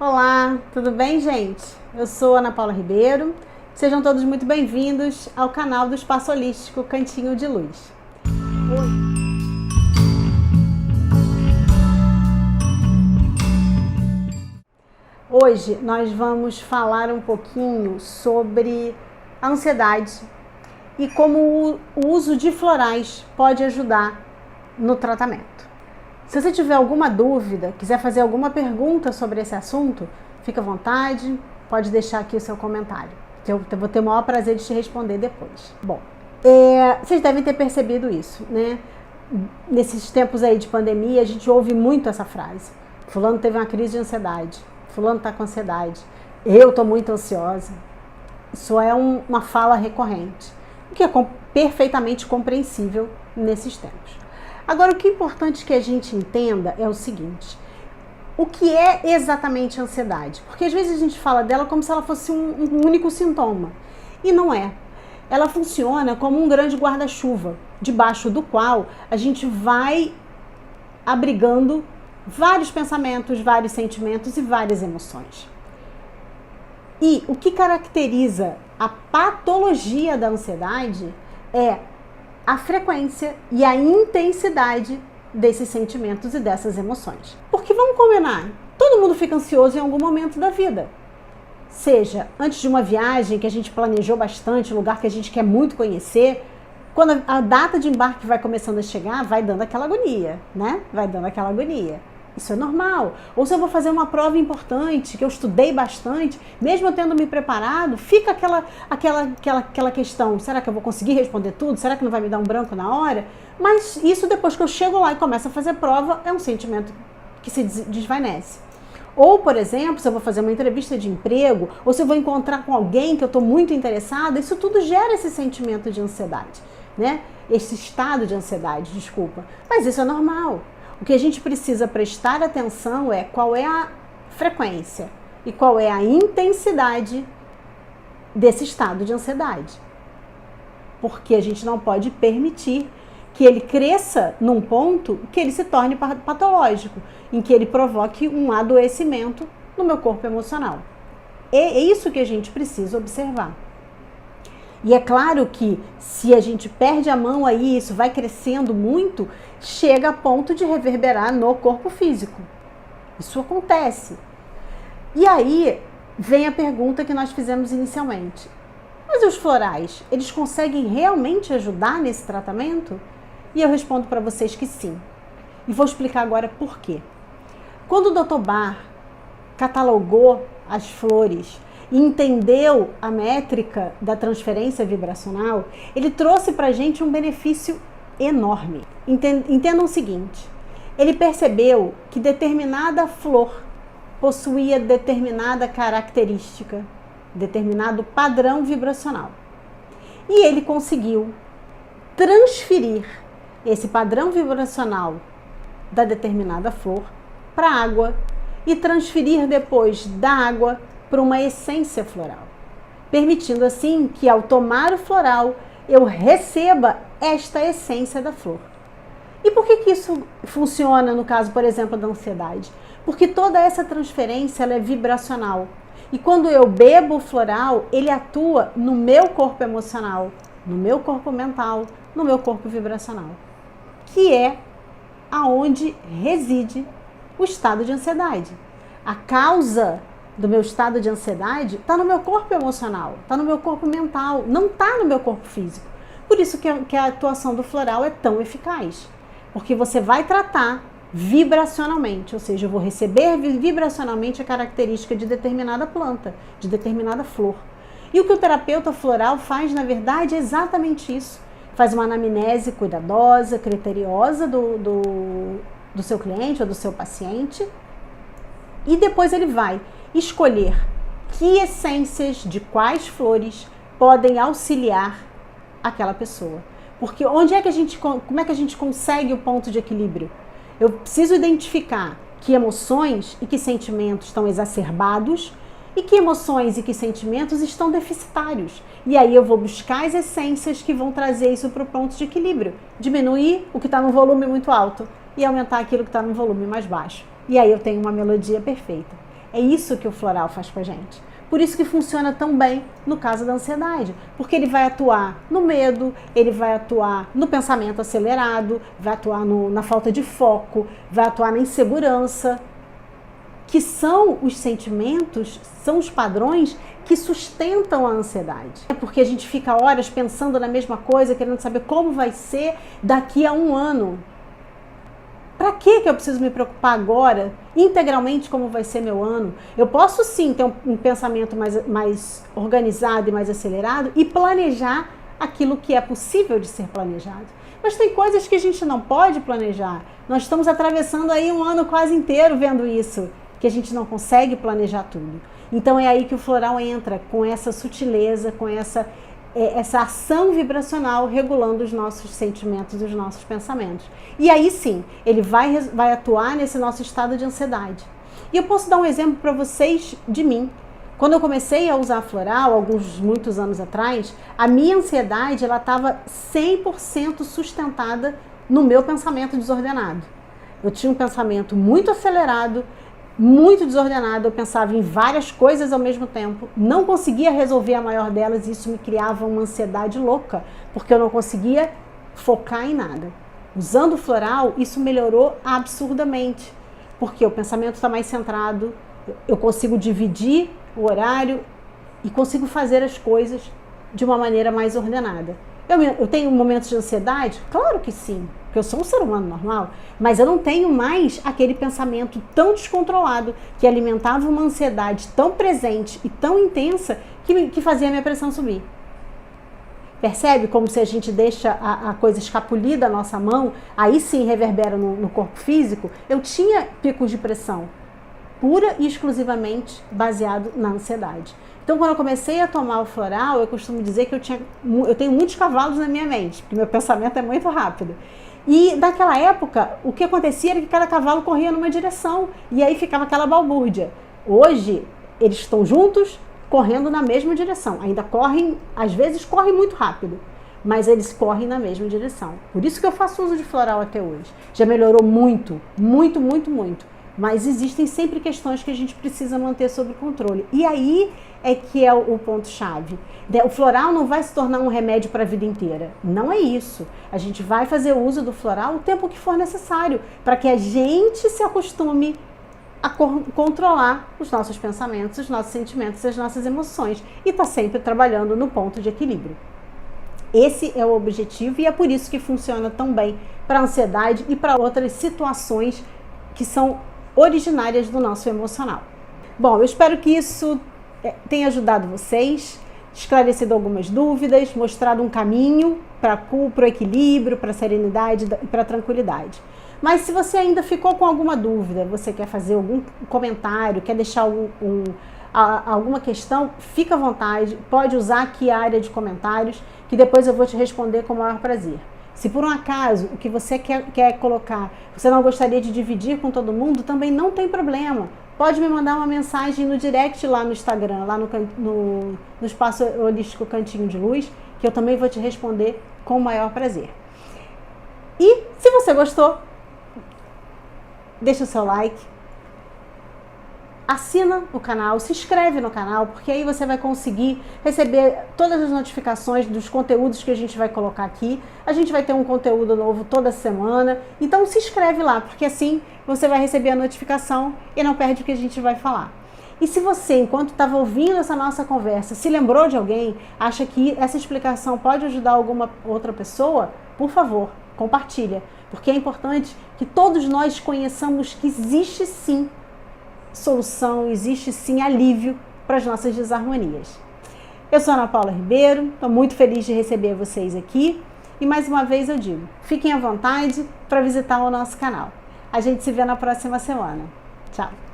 Olá, tudo bem, gente? Eu sou Ana Paula Ribeiro. Sejam todos muito bem-vindos ao canal do Espaço Holístico Cantinho de Luz. Hoje nós vamos falar um pouquinho sobre a ansiedade e como o uso de florais pode ajudar no tratamento. Se você tiver alguma dúvida, quiser fazer alguma pergunta sobre esse assunto, fica à vontade, pode deixar aqui o seu comentário. Eu vou ter o maior prazer de te responder depois. Bom, vocês devem ter percebido isso, né? Nesses tempos aí de pandemia, a gente ouve muito essa frase. Fulano teve uma crise de ansiedade, fulano está com ansiedade, eu estou muito ansiosa. Isso é uma fala recorrente, o que é perfeitamente compreensível nesses tempos. Agora, o que é importante que a gente entenda é o seguinte: o que é exatamente a ansiedade? Porque às vezes a gente fala dela como se ela fosse um único sintoma, e não é. Ela funciona como um grande guarda-chuva, debaixo do qual a gente vai abrigando vários pensamentos, vários sentimentos e várias emoções. E o que caracteriza a patologia da ansiedade é a frequência e a intensidade desses sentimentos e dessas emoções. Porque vamos combinar, todo mundo fica ansioso em algum momento da vida. Seja antes de uma viagem que a gente planejou bastante, um lugar que a gente quer muito conhecer, quando a data de embarque vai começando a chegar, vai dando aquela agonia, né? Vai dando aquela agonia. Isso é normal. Ou se eu vou fazer uma prova importante, que eu estudei bastante, mesmo eu tendo me preparado, fica aquela questão: será que eu vou conseguir responder tudo? Será que não vai me dar um branco na hora? Mas isso, depois que eu chego lá e começo a fazer prova, é um sentimento que se desvanece. Ou, por exemplo, se eu vou fazer uma entrevista de emprego, ou se eu vou encontrar com alguém que eu estou muito interessada, isso tudo gera esse sentimento de ansiedade, né? Esse estado de ansiedade, desculpa. Mas isso é normal. O que a gente precisa prestar atenção é qual é a frequência e qual é a intensidade desse estado de ansiedade. Porque a gente não pode permitir que ele cresça num ponto que ele se torne patológico, em que ele provoque um adoecimento no meu corpo emocional. É isso que a gente precisa observar. E é claro que se a gente perde a mão aí, isso vai crescendo muito, chega a ponto de reverberar no corpo físico. Isso acontece. E aí vem a pergunta que nós fizemos inicialmente: mas os florais, eles conseguem realmente ajudar nesse tratamento? E eu respondo para vocês que sim. E vou explicar agora por quê. Quando o Dr. Bach catalogou as flores e entendeu a métrica da transferência vibracional, ele trouxe para a gente um benefício enorme. Entendam o seguinte: ele percebeu que determinada flor possuía determinada característica, determinado padrão vibracional. E ele conseguiu transferir esse padrão vibracional da determinada flor para a água e transferir depois da água para uma essência floral, permitindo assim que ao tomar o floral eu receba esta essência da flor. E por que isso funciona no caso, por exemplo, da ansiedade? Porque toda essa transferência ela é vibracional. E quando eu bebo o floral, ele atua no meu corpo emocional, no meu corpo mental, no meu corpo vibracional, que é aonde reside o estado de ansiedade. A causa do meu estado de ansiedade está no meu corpo emocional, está no meu corpo mental, não está no meu corpo físico. Por isso que a atuação do floral é tão eficaz, porque você vai tratar vibracionalmente, ou seja, eu vou receber vibracionalmente a característica de determinada planta, de determinada flor. E o que o terapeuta floral faz, na verdade, é exatamente isso. Faz uma anamnese cuidadosa, criteriosa do seu cliente ou do seu paciente, e depois ele vai escolher que essências de quais flores podem auxiliar aquela pessoa. Porque como é que a gente consegue o ponto de equilíbrio? Eu preciso identificar que emoções e que sentimentos estão exacerbados e que emoções e que sentimentos estão deficitários. E aí eu vou buscar as essências que vão trazer isso para o ponto de equilíbrio. Diminuir o que está no volume muito alto e aumentar aquilo que está no volume mais baixo. E aí eu tenho uma melodia perfeita. É isso que o floral faz com a gente. Por isso que funciona tão bem no caso da ansiedade, porque ele vai atuar no medo, ele vai atuar no pensamento acelerado, vai atuar na falta de foco, vai atuar na insegurança, que são os sentimentos, são os padrões que sustentam a ansiedade. É porque a gente fica horas pensando na mesma coisa, querendo saber como vai ser daqui a um ano. Para que eu preciso me preocupar agora, integralmente, como vai ser meu ano? Eu posso sim ter um pensamento mais organizado e mais acelerado e planejar aquilo que é possível de ser planejado. Mas tem coisas que a gente não pode planejar. Nós estamos atravessando aí um ano quase inteiro vendo isso, que a gente não consegue planejar tudo. Então é aí que o floral entra, com essa sutileza, com essa ação vibracional regulando os nossos sentimentos, os nossos pensamentos. E aí sim, ele vai atuar nesse nosso estado de ansiedade. E eu posso dar um exemplo para vocês de mim. Quando eu comecei a usar floral, muitos anos atrás, a minha ansiedade estava 100% sustentada no meu pensamento desordenado. Eu tinha um pensamento muito acelerado, muito desordenado, eu pensava em várias coisas ao mesmo tempo, não conseguia resolver a maior delas e isso me criava uma ansiedade louca, porque eu não conseguia focar em nada. Usando o floral, isso melhorou absurdamente, porque o pensamento está mais centrado, eu consigo dividir o horário e consigo fazer as coisas de uma maneira mais ordenada. Eu tenho momentos de ansiedade? Claro que sim, porque eu sou um ser humano normal, mas eu não tenho mais aquele pensamento tão descontrolado que alimentava uma ansiedade tão presente e tão intensa que fazia a minha pressão subir. Percebe como se a gente deixa a coisa escapulir da nossa mão, aí sim reverbera no corpo físico? Eu tinha picos de pressão, pura e exclusivamente baseado na ansiedade. Então, quando eu comecei a tomar o floral, eu costumo dizer que eu tenho muitos cavalos na minha mente, porque meu pensamento é muito rápido. E naquela época, o que acontecia era que cada cavalo corria numa direção, e aí ficava aquela balbúrdia. Hoje, eles estão juntos, correndo na mesma direção. Ainda correm, às vezes correm muito rápido, mas eles correm na mesma direção. Por isso que eu faço uso de floral até hoje. Já melhorou muito, muito, muito, muito. Mas existem sempre questões que a gente precisa manter sob controle. E aí é que é o ponto-chave. O floral não vai se tornar um remédio para a vida inteira. Não é isso. A gente vai fazer uso do floral o tempo que for necessário, para que a gente se acostume a controlar os nossos pensamentos, os nossos sentimentos, as nossas emoções. E está sempre trabalhando no ponto de equilíbrio. Esse é o objetivo e é por isso que funciona tão bem para a ansiedade e para outras situações que são originárias do nosso emocional. Bom, eu espero que isso tenha ajudado vocês, esclarecido algumas dúvidas, mostrado um caminho para o equilíbrio, para a serenidade e para a tranquilidade. Mas se você ainda ficou com alguma dúvida, você quer fazer algum comentário, quer deixar alguma questão, fica à vontade, pode usar aqui a área de comentários, que depois eu vou te responder com o maior prazer. Se por um acaso o que você quer colocar, você não gostaria de dividir com todo mundo, também não tem problema. Pode me mandar uma mensagem no direct lá no Instagram, lá no Espaço Holístico Cantinho de Luz, que eu também vou te responder com o maior prazer. E se você gostou, deixa o seu like, assina o canal, se inscreve no canal, porque aí você vai conseguir receber todas as notificações dos conteúdos que a gente vai colocar aqui. A gente vai ter um conteúdo novo toda semana, então se inscreve lá, porque assim você vai receber a notificação e não perde o que a gente vai falar. E se você, enquanto estava ouvindo essa nossa conversa, se lembrou de alguém, acha que essa explicação pode ajudar alguma outra pessoa, por favor, compartilha, porque é importante que todos nós conheçamos que existe sim solução, existe sim alívio para as nossas desarmonias. Eu sou Ana Paula Ribeiro, estou muito feliz de receber vocês aqui e mais uma vez eu digo, fiquem à vontade para visitar o nosso canal. A gente se vê na próxima semana. Tchau!